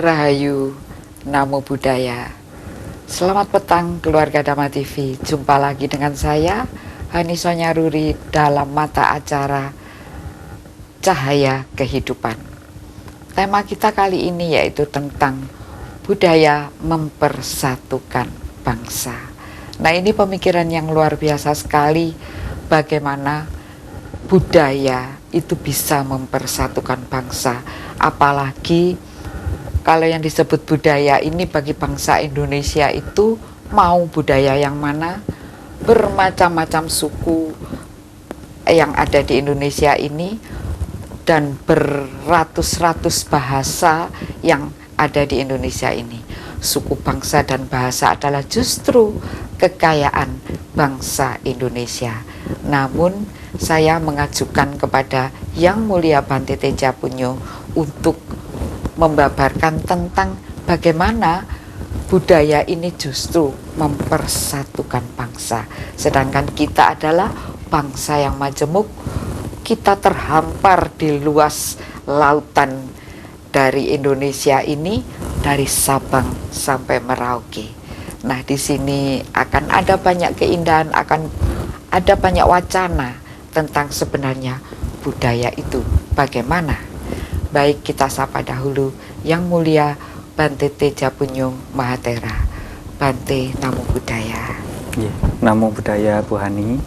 Rahayu, Namo Buddhaya. Selamat petang keluarga Dhamma TV. Jumpa lagi dengan saya, Hani Sonyaruri, dalam mata acara Cahaya Kehidupan. Tema kita kali ini yaitu tentang budaya mempersatukan bangsa. Nah, ini pemikiran yang luar biasa sekali, bagaimana budaya itu bisa mempersatukan bangsa. Apalagi kalau yang disebut budaya ini bagi bangsa Indonesia itu mau budaya yang mana, bermacam-macam suku yang ada di Indonesia ini dan beratus-ratus bahasa yang ada di Indonesia ini. Suku, bangsa, dan bahasa adalah justru kekayaan bangsa Indonesia. Namun saya mengajukan kepada Yang Mulia Bante Tejapunyo untuk membabarkan tentang bagaimana budaya ini justru mempersatukan bangsa. Sedangkan kita adalah bangsa yang majemuk, kita terhampar di luas lautan dari Indonesia ini, dari Sabang sampai Merauke. Nah, di sini akan ada banyak keindahan, akan ada banyak wacana tentang sebenarnya budaya itu bagaimana. Baik, kita sapa dahulu Yang Mulia Bante Tejapunyo Mahathera. Bante, Namo Buddhaya. Namo Buddhaya Bu Hani.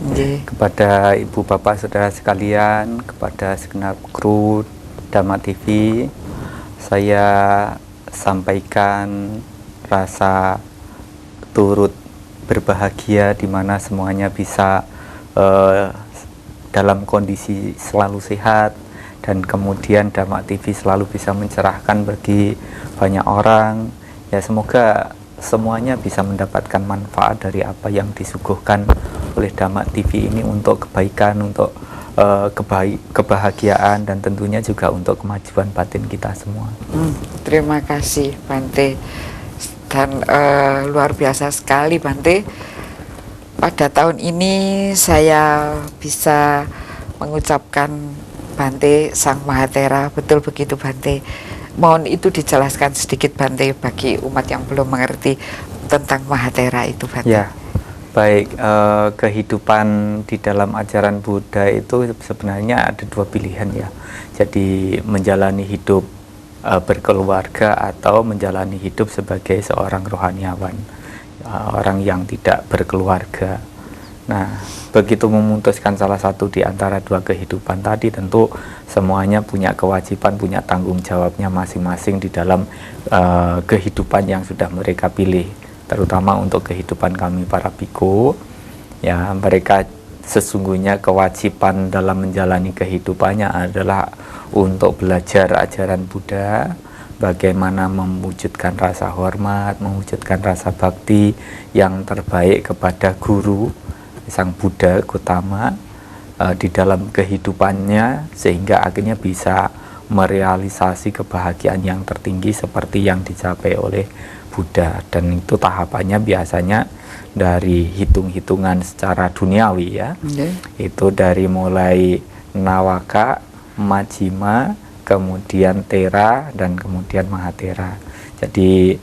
Kepada Ibu Bapak Saudara sekalian, kepada segenap kru Dhamma TV, saya sampaikan rasa turut berbahagia di mana semuanya bisa dalam kondisi selalu sehat, dan kemudian Dhamma TV selalu bisa mencerahkan bagi banyak orang. Ya, semoga semuanya bisa mendapatkan manfaat dari apa yang disuguhkan oleh Dhamma TV ini untuk kebaikan, untuk kebahagiaan, dan tentunya juga untuk kemajuan batin kita semua. Terima kasih Bante. Dan luar biasa sekali Bante. Pada tahun ini saya bisa mengucapkan Bante Sang Mahathera, betul begitu Bante. Mohon itu dijelaskan sedikit Bante bagi umat yang belum mengerti tentang Mahathera itu Bante. Ya, baik. Kehidupan di dalam ajaran Buddha itu sebenarnya ada dua pilihan ya. Jadi menjalani hidup berkeluarga atau menjalani hidup sebagai seorang rohaniawan, orang yang tidak berkeluarga. Nah, begitu memutuskan salah satu di antara dua kehidupan tadi, tentu semuanya punya kewajiban, punya tanggung jawabnya masing-masing di dalam kehidupan yang sudah mereka pilih. Terutama untuk kehidupan kami para biku, ya, mereka sesungguhnya kewajiban dalam menjalani kehidupannya adalah untuk belajar ajaran Buddha, bagaimana mewujudkan rasa hormat, mewujudkan rasa bakti yang terbaik kepada guru Sang Buddha Gautama di dalam kehidupannya, sehingga akhirnya bisa merealisasi kebahagiaan yang tertinggi seperti yang dicapai oleh Buddha. Dan itu tahapannya biasanya dari hitung-hitungan secara duniawi ya. Itu dari mulai Nawaka, Majjhima, kemudian Thera, dan kemudian Mahathera. Jadi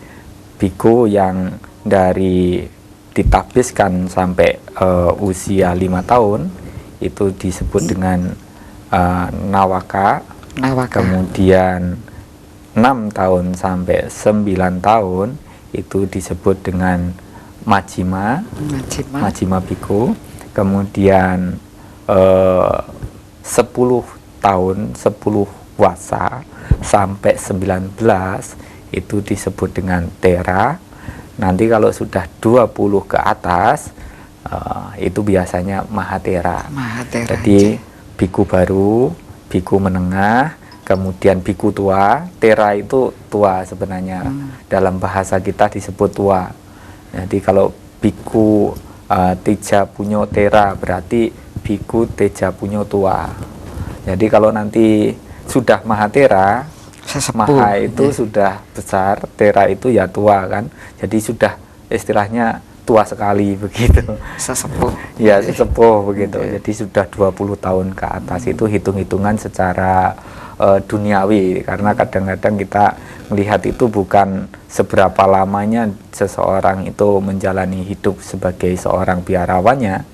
biku yang dari ditabiskan sampai usia 5 tahun itu disebut dengan Nawaka. Kemudian 6 tahun sampai 9 tahun itu disebut dengan Majjhima biku. Kemudian 10 tahun, 10 wasa sampai 19 itu disebut dengan Thera. Nanti kalau sudah 20 ke atas itu biasanya Mahathera. Jadi biku baru, biku menengah, kemudian biku tua. Thera itu tua sebenarnya. Dalam bahasa kita disebut tua. Jadi kalau biku Tejapunyo Thera berarti biku Tejapunyo tua. Jadi kalau nanti sudah Mahathera, Maha itu sudah besar, Thera itu ya tua kan. Jadi sudah istilahnya tua sekali begitu. Sesepuh. Ya, sesepuh begitu. Jadi sudah 20 tahun ke atas itu hitung-hitungan secara duniawi, karena kadang-kadang kita melihat itu bukan seberapa lamanya seseorang itu menjalani hidup sebagai seorang biarawannya.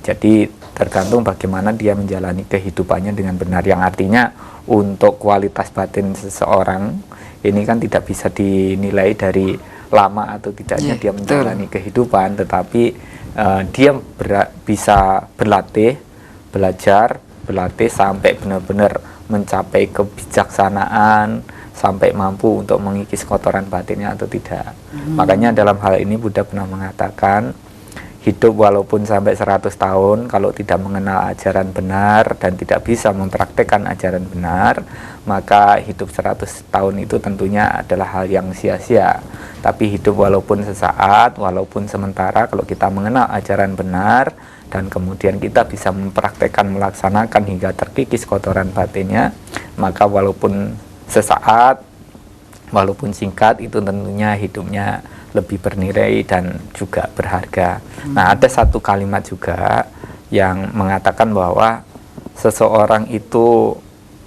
Jadi tergantung bagaimana dia menjalani kehidupannya dengan benar, yang artinya untuk kualitas batin seseorang ini kan tidak bisa dinilai dari lama atau tidaknya dia menjalani kehidupan, tetapi dia bisa belajar sampai benar-benar mencapai kebijaksanaan, sampai mampu untuk mengikis kotoran batinnya atau tidak. Makanya dalam hal ini Buddha pernah mengatakan, hidup walaupun sampai 100 tahun, kalau tidak mengenal ajaran benar dan tidak bisa mempraktekkan ajaran benar, maka hidup 100 tahun itu tentunya adalah hal yang sia-sia. Tapi hidup walaupun sesaat, walaupun sementara, kalau kita mengenal ajaran benar dan kemudian kita bisa mempraktekkan, melaksanakan hingga terkikis kotoran batinnya, maka walaupun sesaat, walaupun singkat, itu tentunya hidupnya lebih bernilai dan juga berharga. Nah, ada satu kalimat juga yang mengatakan bahwa seseorang itu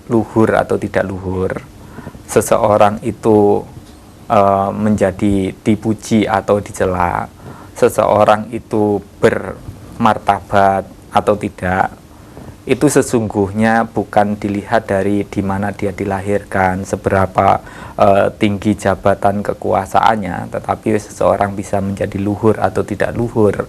luhur atau tidak luhur, seseorang itu menjadi dipuji atau dicela, seseorang itu bermartabat atau tidak, itu sesungguhnya bukan dilihat dari di mana dia dilahirkan, seberapa tinggi jabatan kekuasaannya, tetapi seseorang bisa menjadi luhur atau tidak luhur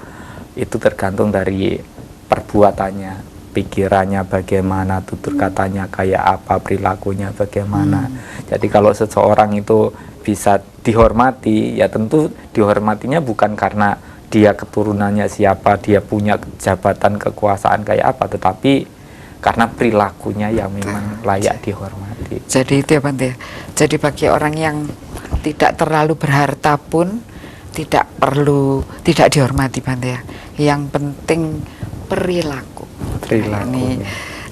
itu tergantung dari perbuatannya, pikirannya bagaimana, tutur katanya kayak apa, perilakunya bagaimana. Jadi kalau seseorang itu bisa dihormati, ya tentu dihormatinya bukan karena dia keturunannya siapa, dia punya jabatan kekuasaan kayak apa, tetapi karena perilakunya yang memang layak dihormati. Jadi itu ya Bante. Jadi bagi orang yang tidak terlalu berharta pun tidak dihormati Bante ya. Yang penting perilaku. Nah, ini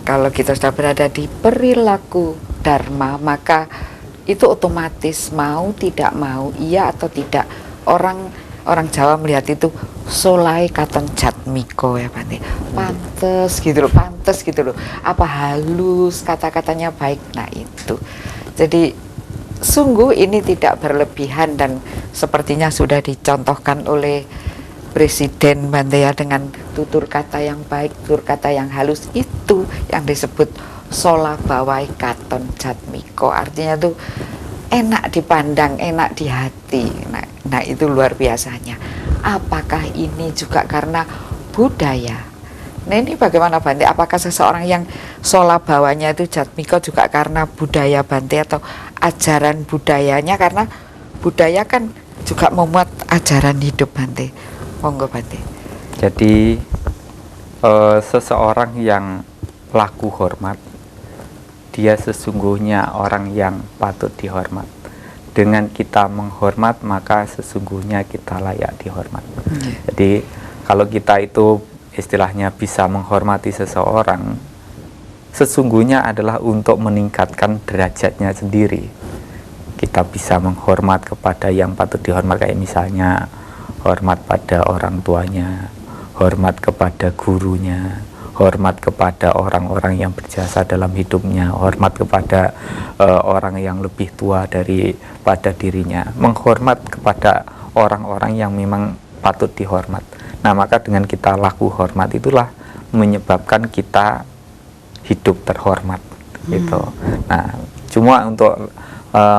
kalau kita sudah berada di perilaku dharma, maka itu otomatis mau tidak mau, iya atau tidak, orang Jawa melihat itu solai katon jatmiko ya Bante, pantes gitu loh, apa halus, kata-katanya baik. Nah itu, jadi sungguh ini tidak berlebihan dan sepertinya sudah dicontohkan oleh Presiden Bante ya, dengan tutur kata yang baik, tutur kata yang halus, itu yang disebut sola bawai katon jatmiko, artinya tuh enak dipandang, enak di hati. Nah itu luar biasanya. Apakah ini juga karena budaya? Nah ini bagaimana Bante? Apakah seseorang yang sola bawanya itu jatmiko juga karena budaya Bante atau ajaran budayanya? Karena budaya kan juga memuat ajaran hidup Bante. Monggo Bante. Jadi seseorang yang laku hormat, dia sesungguhnya orang yang patut dihormat. Dengan kita menghormat, maka sesungguhnya kita layak dihormat. Jadi kalau kita itu istilahnya bisa menghormati seseorang, sesungguhnya adalah untuk meningkatkan derajatnya sendiri. Kita bisa menghormat kepada yang patut dihormat, kayak misalnya hormat pada orang tuanya, hormat kepada gurunya, hormat kepada orang-orang yang berjasa dalam hidupnya, hormat kepada orang yang lebih tua daripada dirinya, menghormat kepada orang-orang yang memang patut dihormat. Nah, maka dengan kita laku hormat itulah menyebabkan kita hidup terhormat gitu. Nah, cuma untuk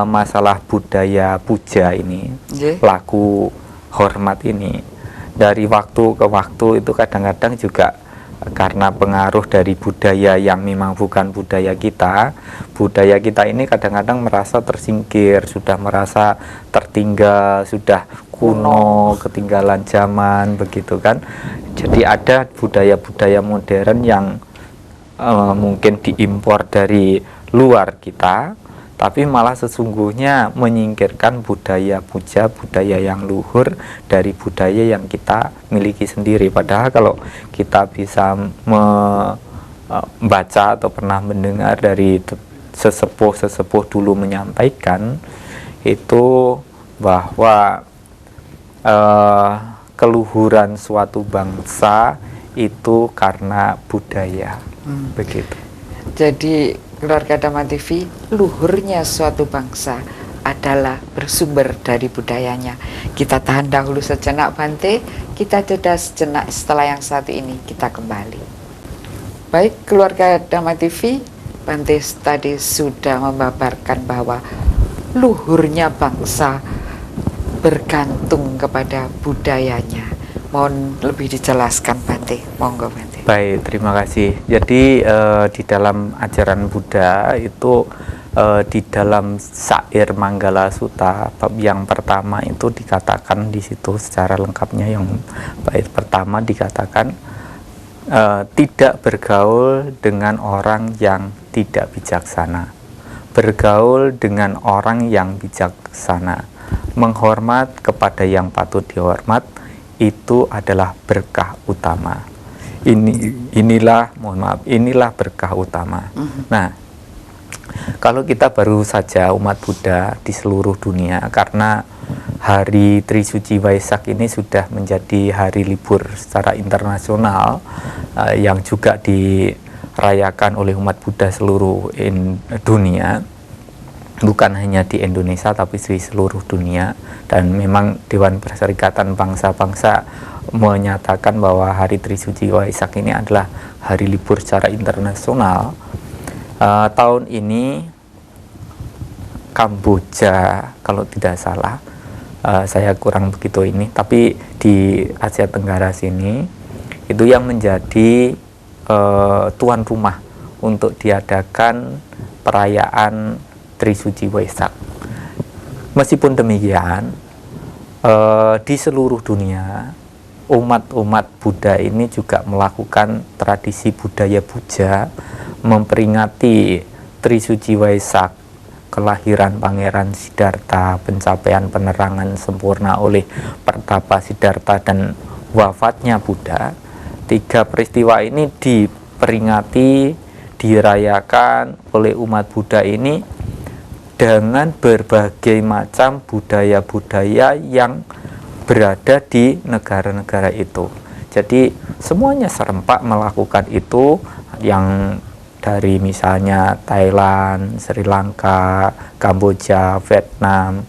masalah budaya puja ini, laku hormat ini, dari waktu ke waktu itu kadang-kadang juga karena pengaruh dari budaya yang memang bukan budaya kita ini kadang-kadang merasa tersingkir, sudah merasa tertinggal, sudah kuno, ketinggalan zaman, begitu kan. Jadi ada budaya-budaya modern yang mungkin diimpor dari luar kita, tapi malah sesungguhnya menyingkirkan budaya puja, budaya yang luhur dari budaya yang kita miliki sendiri. Padahal kalau kita bisa membaca atau pernah mendengar dari sesepuh-sesepuh dulu menyampaikan itu bahwa keluhuran suatu bangsa itu karena budaya, begitu. Jadi keluarga Dhamma TV, luhurnya suatu bangsa adalah bersumber dari budayanya. Kita tahan dahulu sejenak Bante, kita jeda sejenak, setelah yang satu ini kita kembali. Baik keluarga Dhamma TV, Bante tadi sudah memaparkan bahwa luhurnya bangsa bergantung kepada budayanya. Mohon lebih dijelaskan Bante, monggo Bante. Baik, terima kasih. Jadi di dalam ajaran Buddha itu di dalam Syair Manggala Sutta bab yang pertama itu dikatakan di situ secara lengkapnya, yang bait pertama dikatakan tidak bergaul dengan orang yang tidak bijaksana, bergaul dengan orang yang bijaksana, menghormat kepada yang patut dihormat, itu adalah berkah utama. Inilah berkah utama. Nah, kalau kita baru saja umat Buddha di seluruh dunia, karena hari Trisuci Waisak ini sudah menjadi hari libur secara internasional yang juga dirayakan oleh umat Buddha seluruh dunia, bukan hanya di Indonesia tapi di seluruh dunia. Dan memang Dewan Perserikatan Bangsa-Bangsa menyatakan bahwa hari Trisuci Waisak ini adalah hari libur secara internasional. Tahun ini Kamboja, kalau tidak salah, saya kurang begitu ini, tapi di Asia Tenggara sini itu yang menjadi tuan rumah untuk diadakan perayaan Trisuci Waisak. Meskipun demikian, di seluruh dunia umat-umat Buddha ini juga melakukan tradisi budaya puja, memperingati Trisuci Waisak, kelahiran Pangeran Siddhartha, pencapaian penerangan sempurna oleh Pertapa Siddhartha, dan wafatnya Buddha. 3 peristiwa ini diperingati, dirayakan oleh umat Buddha ini dengan berbagai macam budaya-budaya yang berada di negara-negara itu. Jadi semuanya serempak melakukan itu, yang dari misalnya Thailand, Sri Lanka, Kamboja, Vietnam,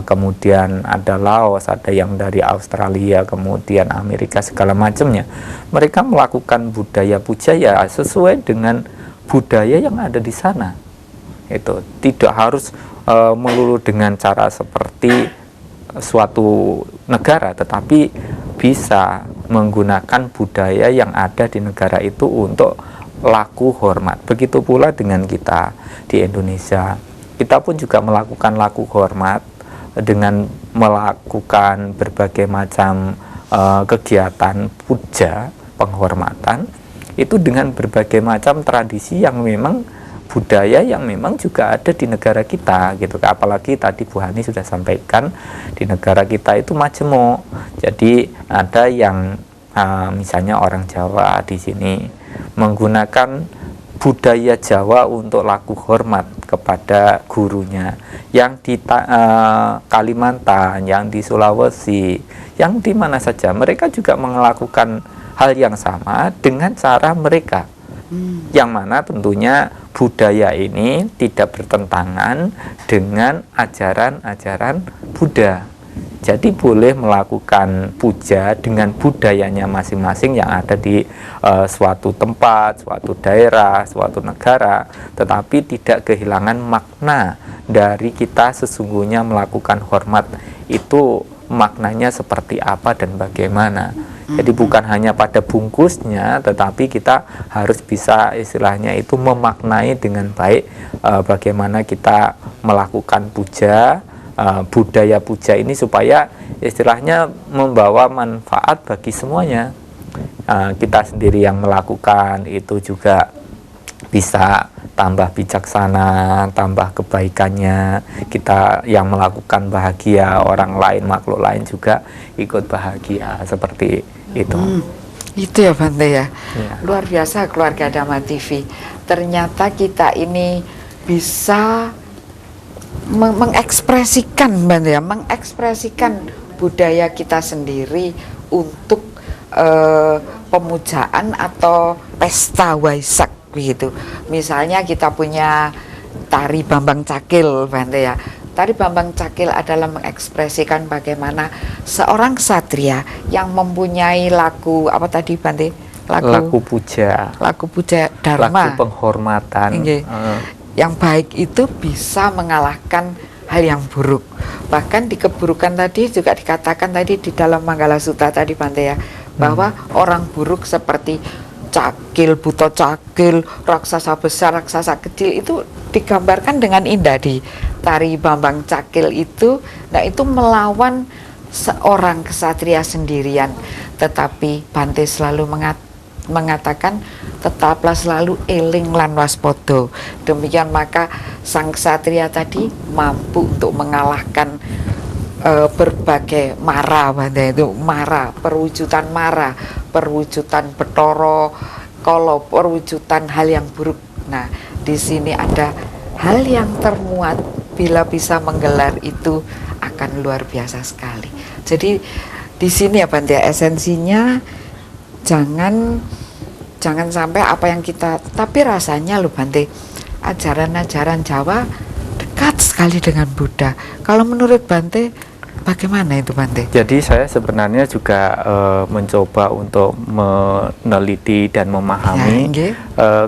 kemudian ada Laos, ada yang dari Australia, kemudian Amerika, segala macamnya. Mereka melakukan budaya puja ya sesuai dengan budaya yang ada di sana. Itu tidak harus melulu dengan cara seperti suatu negara, tetapi bisa menggunakan budaya yang ada di negara itu untuk laku hormat. Begitu pula dengan kita di Indonesia, kita pun juga melakukan laku hormat dengan melakukan berbagai macam kegiatan puja, penghormatan, itu dengan berbagai macam tradisi yang memang budaya yang memang juga ada di negara kita gitu. Apalagi tadi Bu Hani sudah sampaikan, di negara kita itu majemuk. Jadi ada yang misalnya orang Jawa di sini menggunakan budaya Jawa untuk laku hormat kepada gurunya, yang di Kalimantan, yang di Sulawesi, yang di mana saja mereka juga melakukan hal yang sama dengan cara mereka. Yang mana tentunya budaya ini tidak bertentangan dengan ajaran-ajaran Buddha. Jadi boleh melakukan puja dengan budayanya masing-masing yang ada di suatu tempat, suatu daerah, suatu negara, tetapi tidak kehilangan makna dari kita sesungguhnya melakukan hormat itu maknanya seperti apa dan bagaimana. Jadi bukan hanya pada bungkusnya, tetapi kita harus bisa istilahnya itu memaknai dengan baik bagaimana kita melakukan puja, budaya puja ini supaya istilahnya membawa manfaat bagi semuanya. Kita sendiri yang melakukan itu juga bisa tambah bijaksana, tambah kebaikannya. Kita yang melakukan bahagia, orang lain, makhluk lain juga ikut bahagia, seperti itu. Itu ya Bante ya. Luar biasa keluarga Dhamma TV. Ternyata kita ini bisa mengekspresikan Bante ya, mengekspresikan budaya kita sendiri untuk pemujaan atau pesta Waisak begitu. Misalnya kita punya tari Bambang Cakil, Bante ya. Tari Bambang Cakil adalah mengekspresikan bagaimana seorang ksatria yang mempunyai laku apa tadi Bante? Laku puja, Dharma, laku penghormatan. Yang baik itu bisa mengalahkan hal yang buruk. Bahkan di keburukan tadi juga dikatakan tadi di dalam Manggala Sutta tadi Bante ya, bahwa orang buruk seperti Cakil, Buto Cakil, raksasa besar, raksasa kecil itu digambarkan dengan indah di tari Bambang Cakil itu. Nah, itu melawan seorang ksatria sendirian, tetapi Bante selalu mengatakan tetaplah selalu eling lan waspada. Demikian maka sang ksatria tadi mampu untuk mengalahkan berbagai mara, Bante, itu mara, perwujudan Bathara Kala, perwujudan hal yang buruk. Nah, di sini ada hal yang termuat bila bisa menggelar itu akan luar biasa sekali. Jadi di sini ya Bante, esensinya jangan sampai apa yang kita, tapi rasanya loh Bante, ajaran-ajaran Jawa dekat sekali dengan Buddha. Kalau menurut Bante bagaimana itu Bante? Jadi saya sebenarnya juga mencoba untuk meneliti dan memahami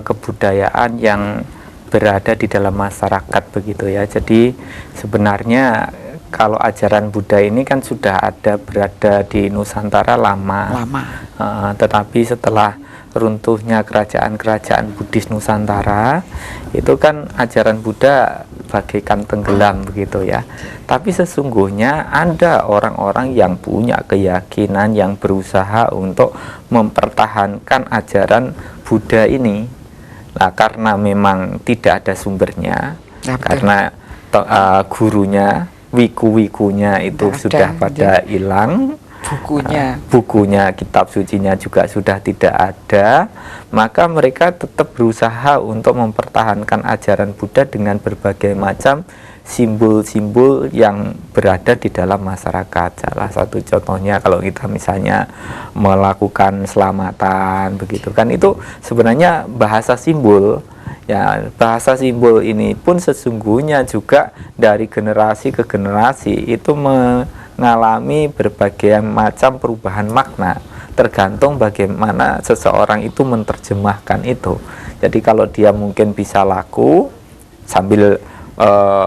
kebudayaan yang berada di dalam masyarakat begitu ya. Jadi sebenarnya kalau ajaran Buddha ini kan sudah berada di Nusantara lama. Tetapi setelah runtuhnya kerajaan-kerajaan Buddhis Nusantara, itu kan ajaran Buddha bagaikan tenggelam begitu ya. Tapi sesungguhnya ada orang-orang yang punya keyakinan, yang berusaha untuk mempertahankan ajaran Buddha ini. Nah, karena memang tidak ada sumbernya, karena gurunya, wiku-wikunya itu sudah pada hilang, bukunya, kitab sucinya juga sudah tidak ada, maka mereka tetap berusaha untuk mempertahankan ajaran Buddha dengan berbagai macam simbol-simbol yang berada di dalam masyarakat. Salah satu contohnya kalau kita misalnya melakukan selamatan begitu kan, itu sebenarnya bahasa simbol. Ya, bahasa simbol ini pun sesungguhnya juga dari generasi ke generasi itu mengalami berbagai macam perubahan makna, tergantung bagaimana seseorang itu menerjemahkan itu. Jadi kalau dia mungkin bisa laku sambil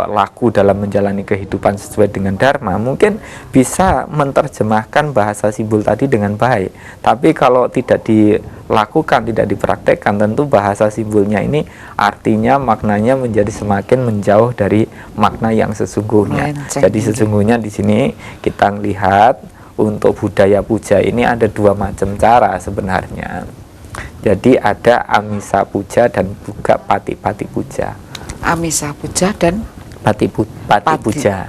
laku dalam menjalani kehidupan sesuai dengan dharma, mungkin bisa menerjemahkan bahasa simbol tadi dengan baik. Tapi kalau tidak dilakukan, tidak dipraktekkan, tentu bahasa simbolnya ini artinya maknanya menjadi semakin menjauh dari makna yang sesungguhnya. Jadi sesungguhnya di sini kita lihat untuk budaya puja ini ada dua macam cara sebenarnya. Jadi ada amisa puja dan juga pati-pati puja. Amisa puja dan pati puja,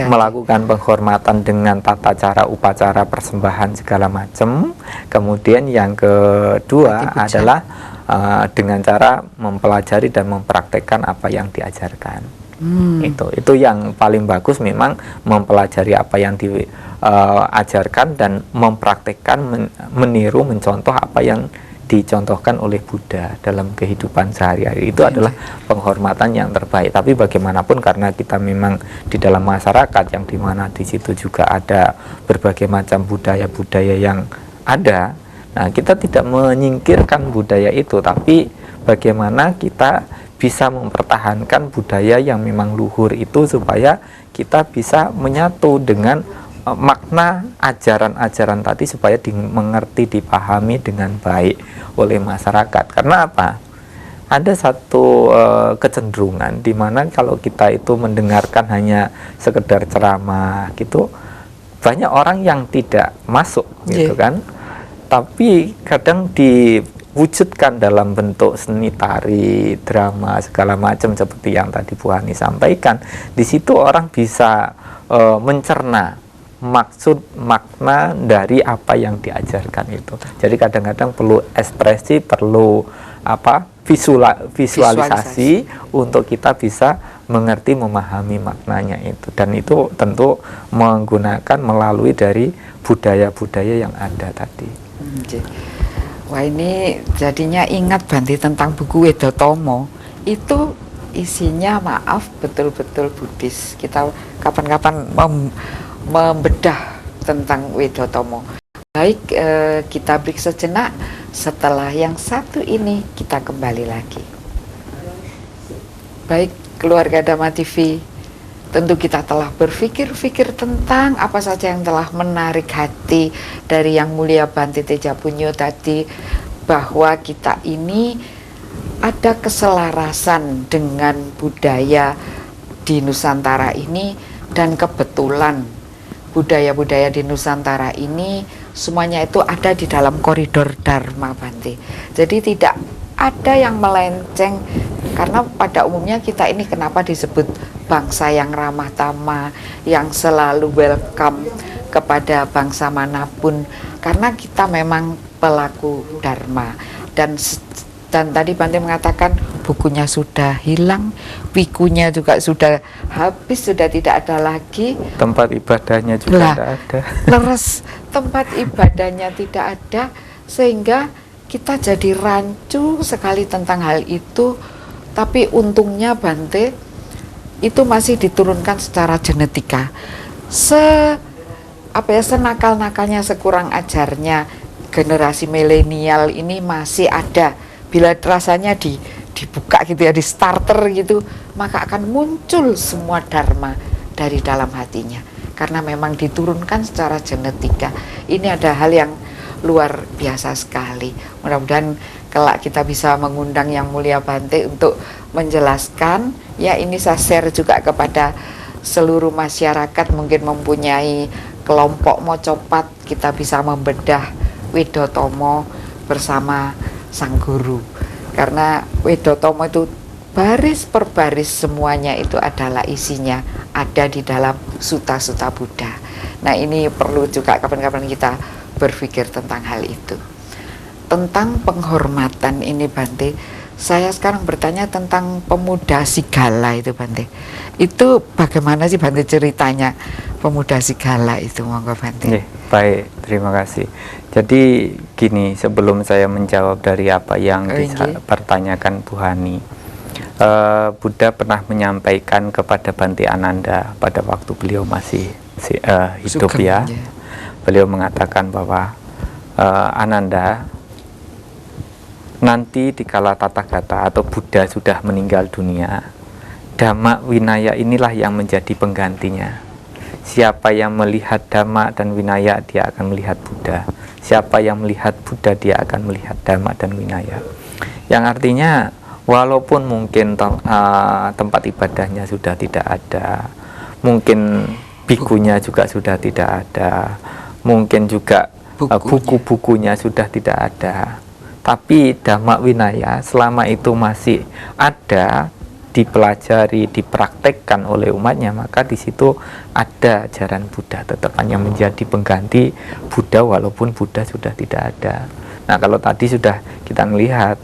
melakukan penghormatan dengan tata cara upacara persembahan segala macam. Kemudian yang kedua adalah dengan cara mempelajari dan mempraktekkan apa yang diajarkan. Itu yang paling bagus, memang mempelajari apa yang diajarkan dan mempraktekkan, meniru, mencontoh apa yang dicontohkan oleh Buddha dalam kehidupan sehari-hari. Itu adalah penghormatan yang terbaik. Tapi bagaimanapun karena kita memang di dalam masyarakat yang dimana di situ juga ada berbagai macam budaya-budaya yang ada, nah kita tidak menyingkirkan budaya itu, tapi bagaimana kita bisa mempertahankan budaya yang memang luhur itu supaya kita bisa menyatu dengan makna ajaran-ajaran tadi supaya dimengerti, dipahami dengan baik oleh masyarakat. Karena apa? Ada satu kecenderungan di mana kalau kita itu mendengarkan hanya sekedar ceramah gitu, banyak orang yang tidak masuk gitu kan. Tapi kadang diwujudkan dalam bentuk seni tari, drama segala macam seperti yang tadi Bu Hani sampaikan. Di situ orang bisa mencerna maksud makna dari apa yang diajarkan itu. Jadi kadang-kadang perlu ekspresi, perlu visualisasi untuk kita bisa mengerti, memahami maknanya itu. Dan itu tentu menggunakan melalui dari budaya-budaya yang ada tadi. Wah, ini jadinya ingat Bante tentang buku Wedotomo. Itu isinya, maaf, betul-betul Buddhis. Kita kapan-kapan membedah tentang Wedotomo. Baik, kita break sejenak. Setelah yang satu ini kita kembali lagi. Baik, keluarga Dhamma TV, tentu kita telah berpikir-pikir tentang apa saja yang telah menarik hati dari Yang Mulia Bante Tejapunyo tadi, bahwa kita ini ada keselarasan dengan budaya di Nusantara ini, dan kebetulan budaya-budaya di Nusantara ini semuanya itu ada di dalam koridor Dharma, Bante. Jadi tidak ada yang melenceng, karena pada umumnya kita ini kenapa disebut bangsa yang ramah tamah, yang selalu welcome kepada bangsa manapun, karena kita memang pelaku Dharma. Dan tadi Bante mengatakan bukunya sudah hilang, wikunya juga sudah habis, sudah tidak ada lagi, tempat ibadahnya juga tidak ada, leres, tempat ibadahnya tidak ada, sehingga kita jadi rancu sekali tentang hal itu. Tapi untungnya Bante, itu masih diturunkan secara genetika. Senakal-nakalnya, sekurang ajarnya generasi milenial ini masih ada. Bila rasanya dibuka gitu ya, di starter gitu, maka akan muncul semua dharma dari dalam hatinya, karena memang diturunkan secara genetika. Ini ada hal yang luar biasa sekali. Mudah-mudahan kelak kita bisa mengundang Yang Mulia Bante untuk menjelaskan. Ya, ini saya share juga kepada seluruh masyarakat, mungkin mempunyai kelompok mocopat, kita bisa membedah Wedotomo bersama Sang Guru. Karena Wedotomo itu baris per baris semuanya itu adalah isinya ada di dalam suta-suta Buddha. Nah, ini perlu juga kapan-kapan kita berpikir tentang hal itu. Tentang penghormatan ini Bante, saya sekarang bertanya tentang pemuda Sigala itu Bante. Itu bagaimana sih Bante ceritanya pemuda Sigala itu, monggo Bante? Baik, terima kasih. Jadi gini, sebelum saya menjawab dari apa yang dipertanyakan Bu Hani, Buddha pernah menyampaikan kepada Bante Ananda pada waktu beliau masih hidup, Sugeng, ya. Beliau mengatakan bahwa Ananda, nanti dikala Tathagata atau Buddha sudah meninggal dunia, Dhamma Winaya inilah yang menjadi penggantinya. Siapa yang melihat Dhamma dan Winaya, dia akan melihat Buddha. Siapa yang melihat Buddha, dia akan melihat Dhamma dan Winaya. Yang artinya, walaupun mungkin tempat ibadahnya sudah tidak ada, mungkin bikunya juga sudah tidak ada, mungkin juga buku-bukunya sudah tidak ada, tapi Dhamma Winaya selama itu masih ada, dipelajari, dipraktekkan oleh umatnya, maka di situ ada ajaran Buddha, tetap hanya menjadi pengganti Buddha walaupun Buddha sudah tidak ada. Nah, kalau tadi sudah kita melihat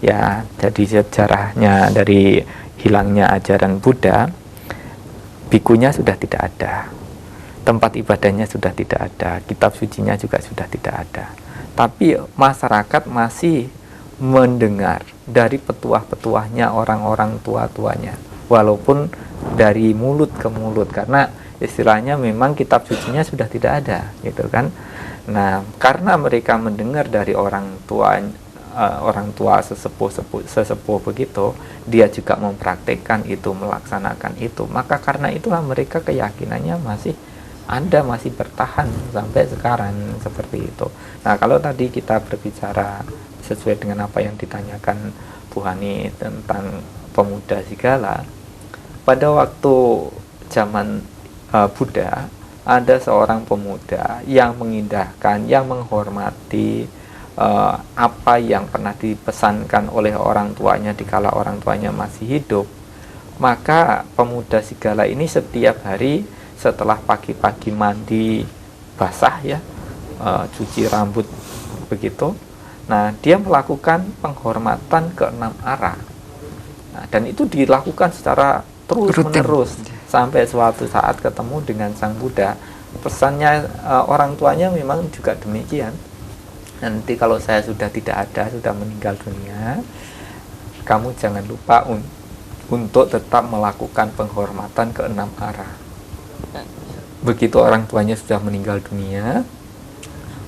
ya, jadi sejarahnya dari hilangnya ajaran Buddha, bikunya sudah tidak ada, tempat ibadahnya sudah tidak ada, kitab sucinya juga sudah tidak ada, tapi masyarakat masih mendengar dari petuah-petuahnya, orang-orang tua-tuanya, walaupun dari mulut ke mulut, karena istilahnya memang kitab sucinya sudah tidak ada, gitu kan. Nah, karena mereka mendengar dari orang tua sesepuh begitu, dia juga mempraktekkan itu, melaksanakan itu, maka karena itulah mereka keyakinannya masih ada, masih bertahan sampai sekarang, seperti itu. Nah, kalau tadi kita berbicara sesuai dengan apa yang ditanyakan Bu Hani tentang pemuda Sigala, pada waktu zaman Buddha, ada seorang pemuda yang mengindahkan, yang menghormati apa yang pernah dipesankan oleh orang tuanya dikala orang tuanya masih hidup. Maka pemuda Sigala ini setiap hari setelah pagi-pagi mandi basah ya, cuci rambut begitu, nah dia melakukan penghormatan ke 6 arah. Nah, dan itu dilakukan secara terus-menerus sampai suatu saat ketemu dengan Sang Buddha. Pesannya orang tuanya memang juga demikian. Nanti kalau saya sudah tidak ada, sudah meninggal dunia, kamu jangan lupa untuk tetap melakukan penghormatan ke 6 arah. Begitu orang tuanya sudah meninggal dunia,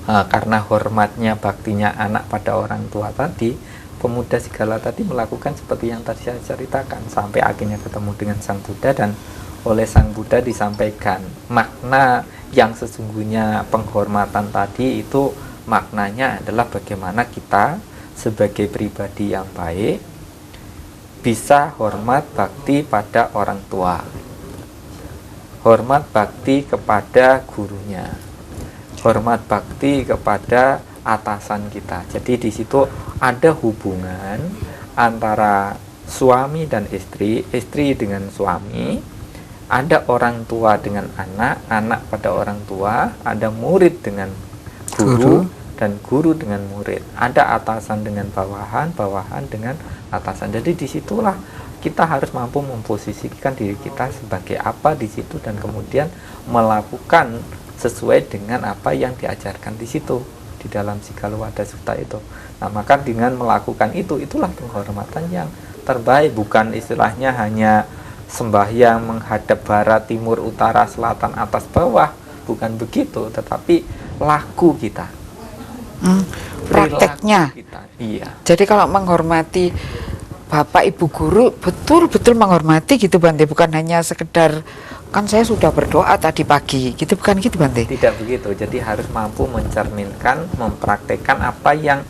karena hormatnya, baktinya anak pada orang tua tadi, pemuda Sigala tadi melakukan seperti yang tadi saya ceritakan, sampai akhirnya ketemu dengan Sang Buddha, dan oleh Sang Buddha disampaikan makna yang sesungguhnya penghormatan tadi itu maknanya adalah bagaimana kita sebagai pribadi yang baik bisa hormat bakti pada orang tua, hormat bakti kepada gurunya, hormat bakti kepada atasan kita. Jadi di situ ada hubungan antara suami dan istri, istri dengan suami, ada orang tua dengan anak, anak pada orang tua, ada murid dengan guru, dan guru dengan murid, ada atasan dengan bawahan, bawahan dengan atasan. Jadi disitulah kita harus mampu memposisikan diri kita sebagai apa di situ, dan kemudian melakukan sesuai dengan apa yang diajarkan di situ di dalam Sigala Sutta itu. Nah, maka dengan melakukan itu, itulah penghormatan yang terbaik, bukan istilahnya hanya sembahyang menghadap barat, timur, utara, selatan, atas, bawah, bukan begitu, tetapi laku kita, prakteknya kita. Iya. Jadi kalau menghormati bapak ibu guru, betul-betul menghormati gitu Bante, bukan hanya sekedar kan saya sudah berdoa tadi pagi gitu, bukan gitu Bante? Tidak begitu. Jadi harus mampu mencerminkan, mempraktekkan apa yang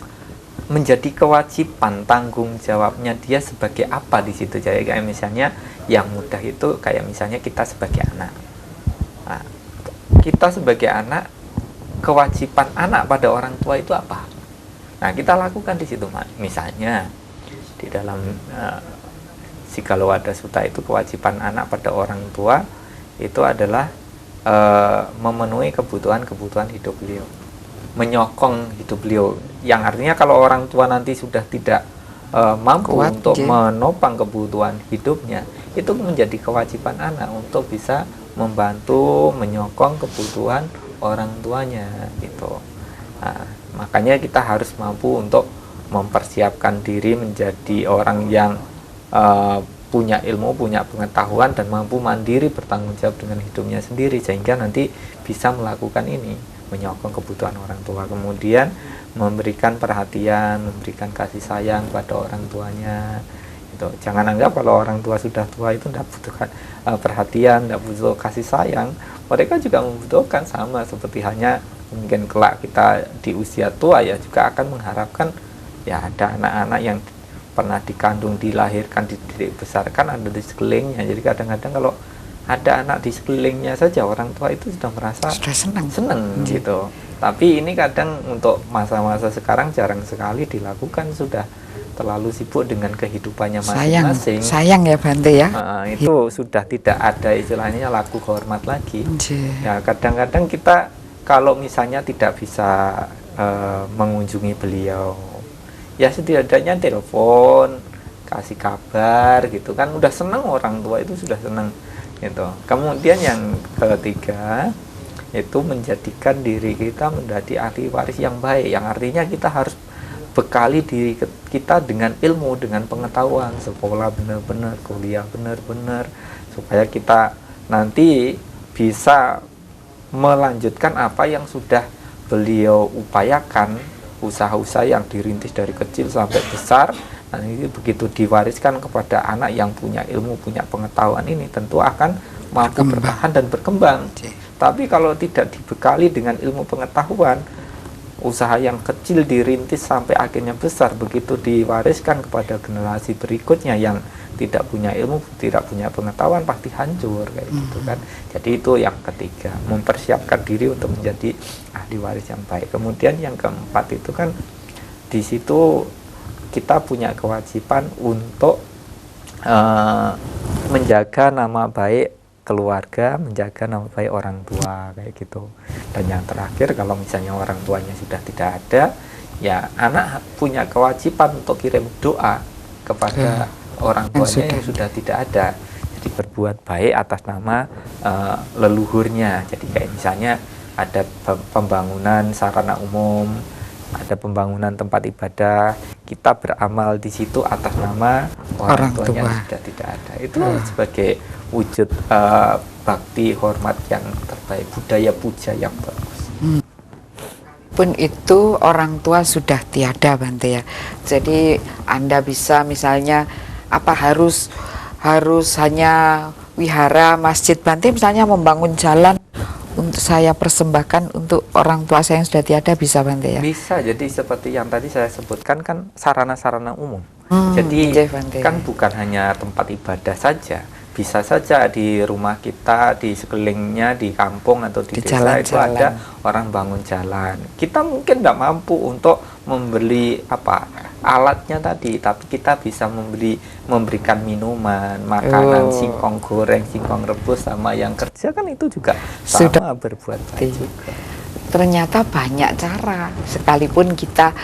menjadi kewajiban, tanggung jawabnya dia sebagai apa di situ. Jadi kayak misalnya yang mudah itu kayak misalnya kita sebagai anak. Nah, kita sebagai anak, kewajiban anak pada orang tua itu apa? Nah, kita lakukan di situ. Misalnya di dalam Sigala Sutta itu kewajiban anak pada orang tua itu adalah memenuhi kebutuhan hidup beliau, menyokong hidup beliau, yang artinya kalau orang tua nanti sudah tidak mampu untuk menopang kebutuhan hidupnya, itu menjadi kewajiban anak untuk bisa membantu menyokong kebutuhan orang tuanya gitu. Nah, makanya kita harus mampu untuk mempersiapkan diri menjadi orang yang punya ilmu, punya pengetahuan, dan mampu mandiri bertanggung jawab dengan hidupnya sendiri, sehingga nanti bisa melakukan ini, menyokong kebutuhan orang tua, kemudian memberikan perhatian, memberikan kasih sayang pada orang tuanya. Itu jangan anggap kalau orang tua sudah tua itu tidak butuhkan perhatian, tidak butuh kasih sayang. Mereka juga membutuhkan, sama seperti hanya mungkin kelak kita di usia tua ya juga akan mengharapkan ya ada anak-anak yang pernah dikandung, dilahirkan, dididik, besarkan ada di sekelilingnya. Jadi kadang-kadang kalau ada anak di sekelilingnya saja, orang tua itu sudah merasa sudah senang gitu. Tapi ini kadang untuk masa-masa sekarang jarang sekali dilakukan, sudah terlalu sibuk dengan kehidupannya masing-masing. Sayang ya Bante ya. Itu sudah tidak ada istilahnya laku hormat lagi. Ya kadang-kadang kita kalau misalnya tidak bisa mengunjungi beliau, ya setidaknya telepon, kasih kabar gitu kan, udah senang, orang tua itu sudah senang gitu. Kemudian yang ketiga itu menjadikan diri kita menjadi ahli waris yang baik, yang artinya kita harus bekali diri kita dengan ilmu, dengan pengetahuan, sekolah benar-benar, kuliah benar-benar, supaya kita nanti bisa melanjutkan apa yang sudah beliau upayakan, usaha-usaha yang dirintis dari kecil sampai besar. Nah, ini begitu diwariskan kepada anak yang punya ilmu, punya pengetahuan, ini tentu akan mampu bertahan dan berkembang. Tapi kalau tidak dibekali dengan ilmu pengetahuan, usaha yang kecil dirintis sampai akhirnya besar, begitu diwariskan kepada generasi berikutnya yang tidak punya ilmu, tidak punya pengetahuan, pasti hancur kayak gitu kan. Jadi itu yang ketiga, mempersiapkan diri untuk menjadi ahli waris yang baik. Kemudian yang keempat itu kan di situ kita punya kewajiban untuk menjaga nama baik keluarga, menjaga nama baik orang tua kayak gitu. Dan yang terakhir, kalau misalnya orang tuanya sudah tidak ada, ya anak punya kewajiban untuk kirim doa kepada orang tuanya yang sudah tidak ada. Jadi berbuat baik atas nama leluhurnya. Jadi kayak misalnya ada pembangunan sarana umum ada pembangunan tempat ibadah, kita beramal di situ atas nama orang tua yang sudah tidak ada. Itu sebagai wujud bakti hormat yang terbaik, budaya puja yang bagus. Pun itu orang tua sudah tiada, Bante ya. Jadi Anda bisa misalnya harus hanya wihara, masjid, Bante misalnya membangun jalan untuk saya persembahkan untuk orang tua saya yang sudah tiada, bisa, Bante ya? Bisa, jadi seperti yang tadi saya sebutkan kan sarana-sarana umum. Jadi kan bukan hanya tempat ibadah saja, bisa saja di rumah kita, di sekelilingnya, di kampung atau di desa itu ada orang bangun jalan. Kita mungkin tidak mampu untuk membeli alatnya tadi, tapi kita bisa memberikan minuman, makanan, singkong goreng, singkong rebus, sama yang kerja kan itu juga sama berbuat baik juga. Ternyata banyak cara, sekalipun kita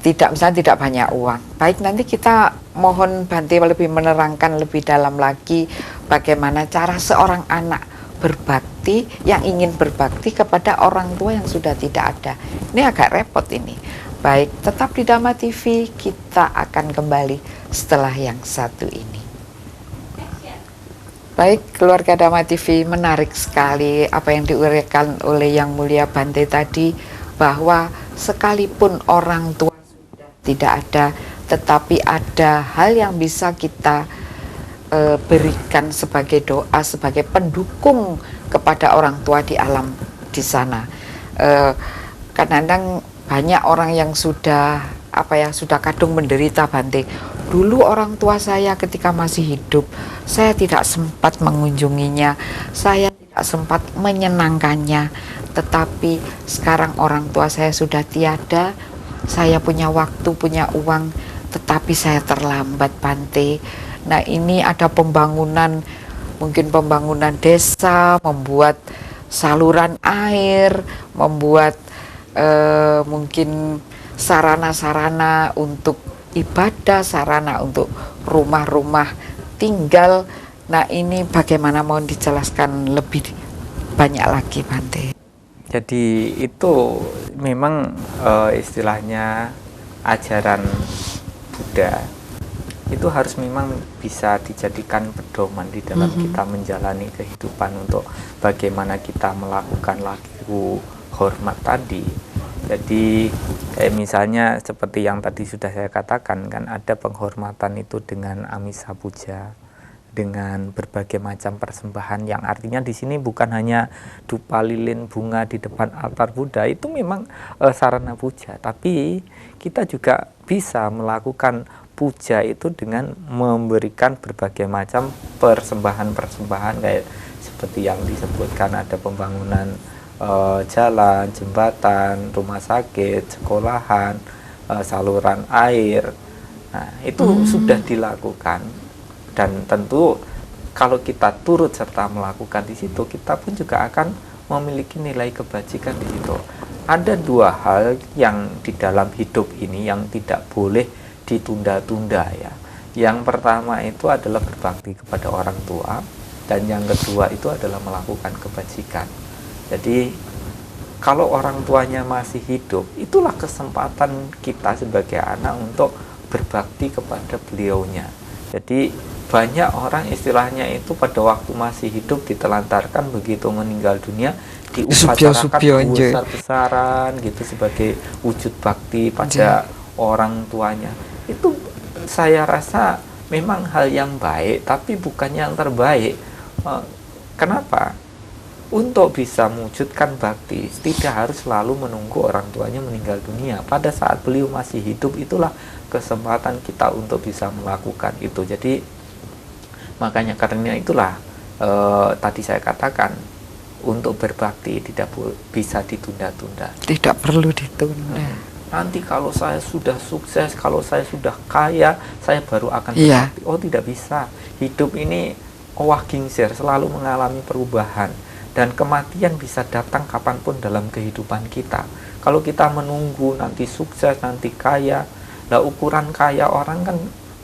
tidak banyak uang. Baik, nanti kita mohon Bante lebih menerangkan lebih dalam lagi bagaimana cara seorang anak berbakti yang ingin berbakti kepada orang tua yang sudah tidak ada. Ini agak repot ini. Baik, tetap di Dhamma TV, kita akan kembali setelah yang satu ini. Baik, keluarga Dhamma TV, menarik sekali apa yang diuraikan oleh Yang Mulia Bante tadi, bahwa sekalipun orang tua sudah tidak ada, tetapi ada hal yang bisa kita berikan sebagai doa, sebagai pendukung kepada orang tua di alam di sana. Kadang-kadang banyak orang yang sudah kadung menderita, Bante. Dulu orang tua saya ketika masih hidup, saya tidak sempat mengunjunginya, saya tidak sempat menyenangkannya. Tetapi sekarang orang tua saya sudah tiada, saya punya waktu, punya uang, tetapi saya terlambat, Bante. Nah, ini ada pembangunan, mungkin pembangunan desa, membuat saluran air, membuat mungkin sarana-sarana untuk ibadah, sarana untuk rumah-rumah tinggal. Nah, ini bagaimana, mohon dijelaskan lebih banyak lagi, Bante. Jadi itu memang istilahnya ajaran Buddha itu harus memang bisa dijadikan pedoman di dalam kita menjalani kehidupan untuk bagaimana kita melakukan laku hormat tadi. Jadi misalnya seperti yang tadi sudah saya katakan, kan ada penghormatan itu dengan amisa puja, dengan berbagai macam persembahan, yang artinya di sini bukan hanya dupa lilin bunga di depan altar Buddha, itu memang sarana puja, tapi kita juga bisa melakukan puja itu dengan memberikan berbagai macam persembahan-persembahan, kayak seperti yang disebutkan ada pembangunan jalan, jembatan, rumah sakit, sekolahan, saluran air. Nah, itu sudah dilakukan, dan tentu kalau kita turut serta melakukan di situ, kita pun juga akan memiliki nilai kebajikan di situ. Ada dua hal yang di dalam hidup ini yang tidak boleh ditunda-tunda ya. Yang pertama itu adalah berbakti kepada orang tua, dan yang kedua itu adalah melakukan kebajikan. Jadi kalau orang tuanya masih hidup, itulah kesempatan kita sebagai anak untuk berbakti kepada beliaunya. Jadi banyak orang istilahnya itu pada waktu masih hidup ditelantarkan, begitu meninggal dunia diupacarakan besar-besaran gitu sebagai wujud bakti pada orang tuanya. Itu saya rasa memang hal yang baik, tapi bukan yang terbaik. Kenapa? Untuk bisa mewujudkan bakti, tidak harus selalu menunggu orang tuanya meninggal dunia. Pada saat beliau masih hidup, itulah kesempatan kita untuk bisa melakukan itu. Jadi makanya karena itulah tadi saya katakan, untuk berbakti tidak bisa ditunda-tunda. Tidak perlu ditunda. Nanti kalau saya sudah sukses, kalau saya sudah kaya, saya baru akan berbakti. Oh, tidak bisa. Hidup ini owah gingsir, selalu mengalami perubahan, dan kematian bisa datang kapanpun dalam kehidupan kita. Kalau kita menunggu nanti sukses, nanti kaya, nah ukuran kaya orang kan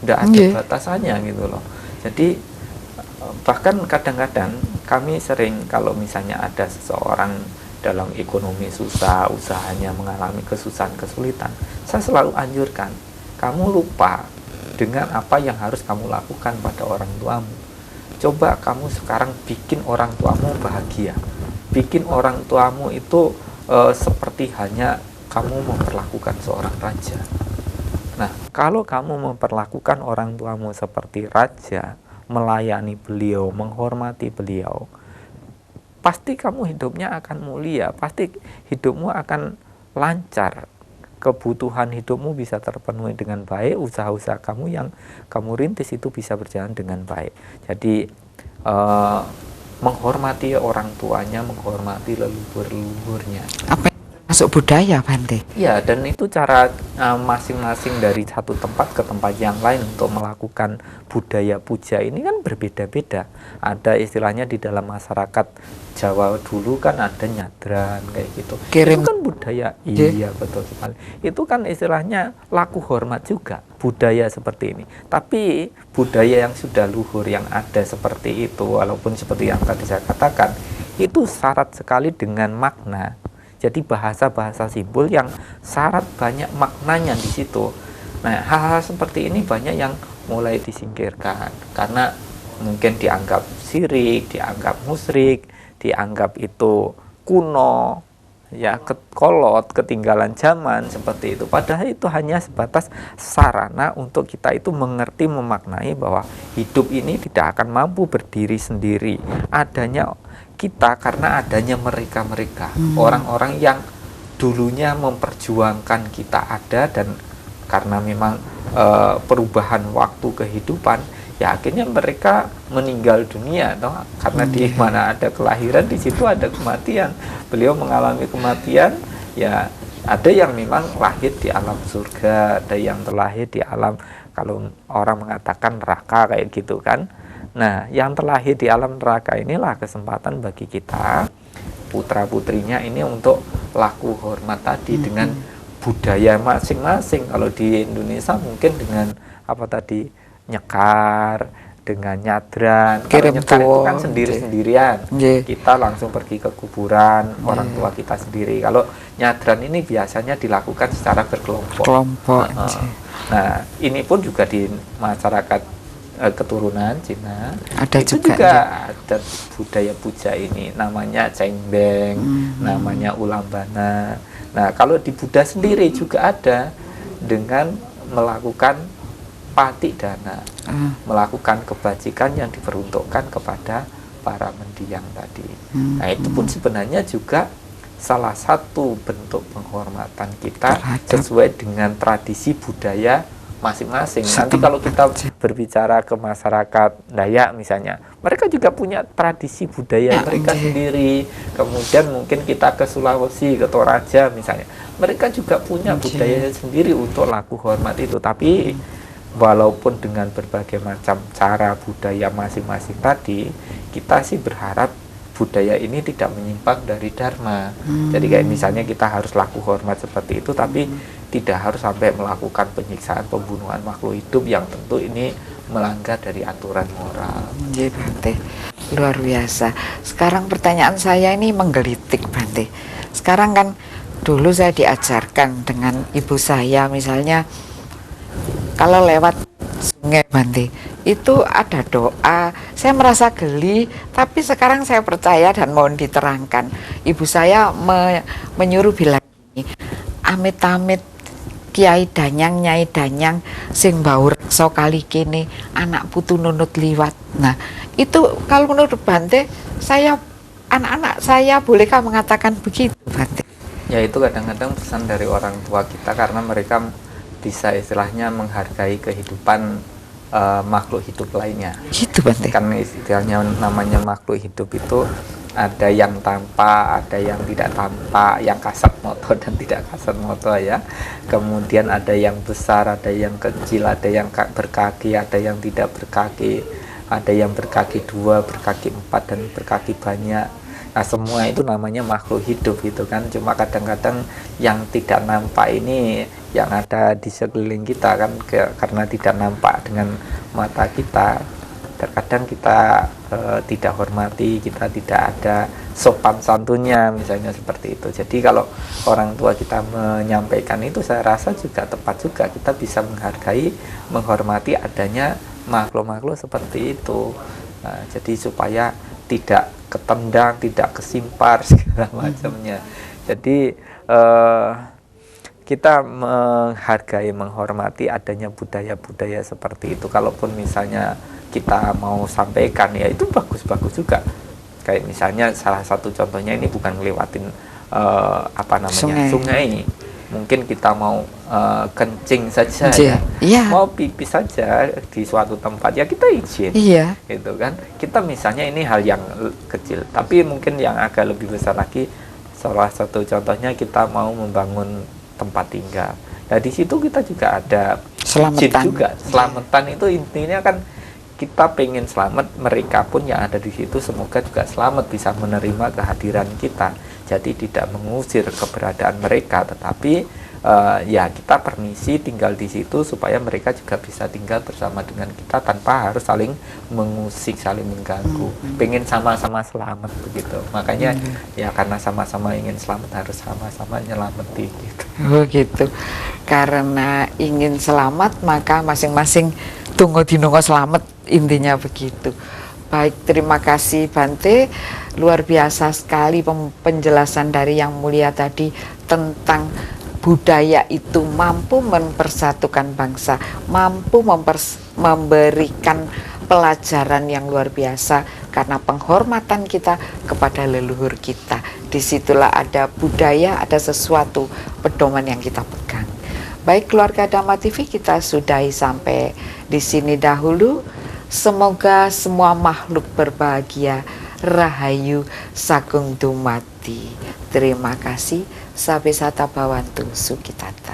tidak ada batasannya gitu loh. Jadi bahkan kadang-kadang kami sering, kalau misalnya ada seseorang dalam ekonomi susah, usahanya mengalami kesusahan, kesulitan, saya selalu anjurkan, kamu lupa dengan apa yang harus kamu lakukan pada orang tuamu. Coba kamu sekarang bikin orang tuamu bahagia, bikin orang tuamu itu seperti hanya kamu memperlakukan seorang raja. Nah, kalau kamu memperlakukan orang tuamu seperti raja, melayani beliau, menghormati beliau, pasti kamu hidupnya akan mulia, pasti hidupmu akan lancar, kebutuhan hidupmu bisa terpenuhi dengan baik, usaha-usaha kamu yang kamu rintis itu bisa berjalan dengan baik. Jadi menghormati orang tuanya, menghormati leluhur-leluhurnya. Apa yang masuk budaya, Bante? Ya, dan itu cara masing-masing dari satu tempat ke tempat yang lain untuk melakukan budaya puja ini kan berbeda-beda. Ada istilahnya di dalam masyarakat Jawa dulu kan ada nyadran kayak gitu. Kirim. Itu kan budaya. Iya, betul sekali. Itu kan istilahnya laku hormat juga, budaya seperti ini. Tapi budaya yang sudah luhur yang ada seperti itu, walaupun seperti yang tadi saya katakan, itu syarat sekali dengan makna. Jadi bahasa-bahasa simbol yang syarat banyak maknanya di situ. Nah, hal-hal seperti ini banyak yang mulai disingkirkan karena mungkin dianggap syirik, dianggap musyrik, dianggap itu kuno, ya kolot, ketinggalan zaman seperti itu. Padahal itu hanya sebatas sarana untuk kita itu mengerti, memaknai bahwa hidup ini tidak akan mampu berdiri sendiri. Adanya kita karena adanya mereka-mereka, orang-orang yang dulunya memperjuangkan kita ada, dan karena memang perubahan waktu kehidupan, ya akhirnya mereka meninggal dunia, toh? Karena di mana ada kelahiran, di situ ada kematian. Beliau mengalami kematian, ya ada yang memang lahir di alam surga, ada yang terlahir di alam, kalau orang mengatakan neraka kayak gitu kan. Nah, yang terlahir di alam neraka inilah kesempatan bagi kita, putra-putrinya ini, untuk laku hormat tadi dengan budaya masing-masing. Kalau di Indonesia mungkin dengan apa tadi, nyekar, dengan nyadran. Kalau nyekar itu kan sendiri-sendirian, kita langsung pergi ke kuburan orang tua kita sendiri. Kalau nyadran ini biasanya dilakukan secara berkelompok. Nah, ini pun juga di masyarakat keturunan Cina ada itu juga ada budaya puja ini, namanya cengbeng, namanya ulambana. Nah, kalau di Buddha sendiri juga ada dengan melakukan pati dana, melakukan kebajikan yang diperuntukkan kepada para mendiang tadi. Nah, itu pun sebenarnya juga salah satu bentuk penghormatan kita sesuai dengan tradisi budaya masing-masing. Nanti kalau kita berbicara ke masyarakat Dayak misalnya, mereka juga punya tradisi budaya mereka sendiri. Kemudian mungkin kita ke Sulawesi, ke Toraja misalnya, mereka juga punya budaya sendiri untuk laku hormat itu. Tapi walaupun dengan berbagai macam cara budaya masing-masing tadi, kita sih berharap budaya ini tidak menyimpang dari dharma. Jadi kayak misalnya kita harus laku hormat seperti itu, tapi tidak harus sampai melakukan penyiksaan, pembunuhan makhluk hidup yang tentu ini melanggar dari aturan moral. Bante, luar biasa. Sekarang pertanyaan saya ini menggelitik, Bante. Sekarang kan dulu saya diajarkan dengan ibu saya, misalnya kalau lewat sungai, Bante, itu ada doa. Saya merasa geli, tapi sekarang saya percaya dan mohon diterangkan. Ibu saya menyuruh bilang ini, amit-amit Kiai Danyang, Nyai Danyang sing baur so kali kini anak putu nunut liwat. Nah, itu kalau menurut Bante, saya, anak-anak saya bolehkah mengatakan begitu, Bante? Ya, itu kadang-kadang pesan dari orang tua kita karena mereka bisa istilahnya menghargai kehidupan makhluk hidup lainnya. Gitu, Bante. Karena istilahnya namanya makhluk hidup itu ada yang tampak, ada yang tidak tampak, yang kasat mata dan tidak kasat mata ya. Kemudian ada yang besar, ada yang kecil, ada yang berkaki, ada yang tidak berkaki, ada yang berkaki 2, berkaki 4, dan berkaki banyak. Nah, semua itu namanya makhluk hidup gitu kan. Cuma kadang-kadang yang tidak nampak ini yang ada di sekeliling kita kan, karena tidak nampak dengan mata kita, Terkadang kita tidak hormati, kita tidak ada sopan santunnya, misalnya seperti itu. Jadi kalau orang tua kita menyampaikan itu, saya rasa juga tepat juga, kita bisa menghargai, menghormati adanya makhluk-makhluk seperti itu. Nah, jadi supaya tidak ketendang, tidak kesimpar segala macamnya. Jadi kita menghargai, menghormati adanya budaya-budaya seperti itu. Kalaupun misalnya kita mau sampaikan, ya itu bagus-bagus juga. Kayak misalnya salah satu contohnya, ini bukan ngelewatin sungai. Mungkin kita mau kencing saja, mau pipis saja di suatu tempat, ya kita izin, gitu kan. Kita misalnya ini hal yang kecil, tapi mungkin yang agak lebih besar lagi, salah satu contohnya kita mau membangun tempat tinggal. Nah di situ kita juga ada selamatan juga. Selamatan itu intinya kan kita pengen selamat, mereka pun yang ada di situ semoga juga selamat, bisa menerima kehadiran kita. Jadi tidak mengusir keberadaan mereka, tetapi ya kita permisi tinggal di situ supaya mereka juga bisa tinggal bersama dengan kita tanpa harus saling mengusik, saling mengganggu. Pengen sama-sama selamat begitu. Makanya ya karena sama-sama ingin selamat, harus sama-sama nyelameti gitu. Oh gitu. Karena ingin selamat, maka masing-masing tunggu dinungo selamat, intinya begitu. Baik, terima kasih Bante. Luar biasa sekali penjelasan dari Yang Mulia tadi tentang budaya itu mampu mempersatukan bangsa, mampu memberikan pelajaran yang luar biasa karena penghormatan kita kepada leluhur kita. Disitulah ada budaya, ada sesuatu pedoman yang kita pegang. Baik, keluarga Dhamma TV, kita sudahi sampai di sini dahulu. Semoga semua makhluk berbahagia. Rahayu Sagung Dumati. Terima kasih. Sabe Sata Bawantu Sukitata.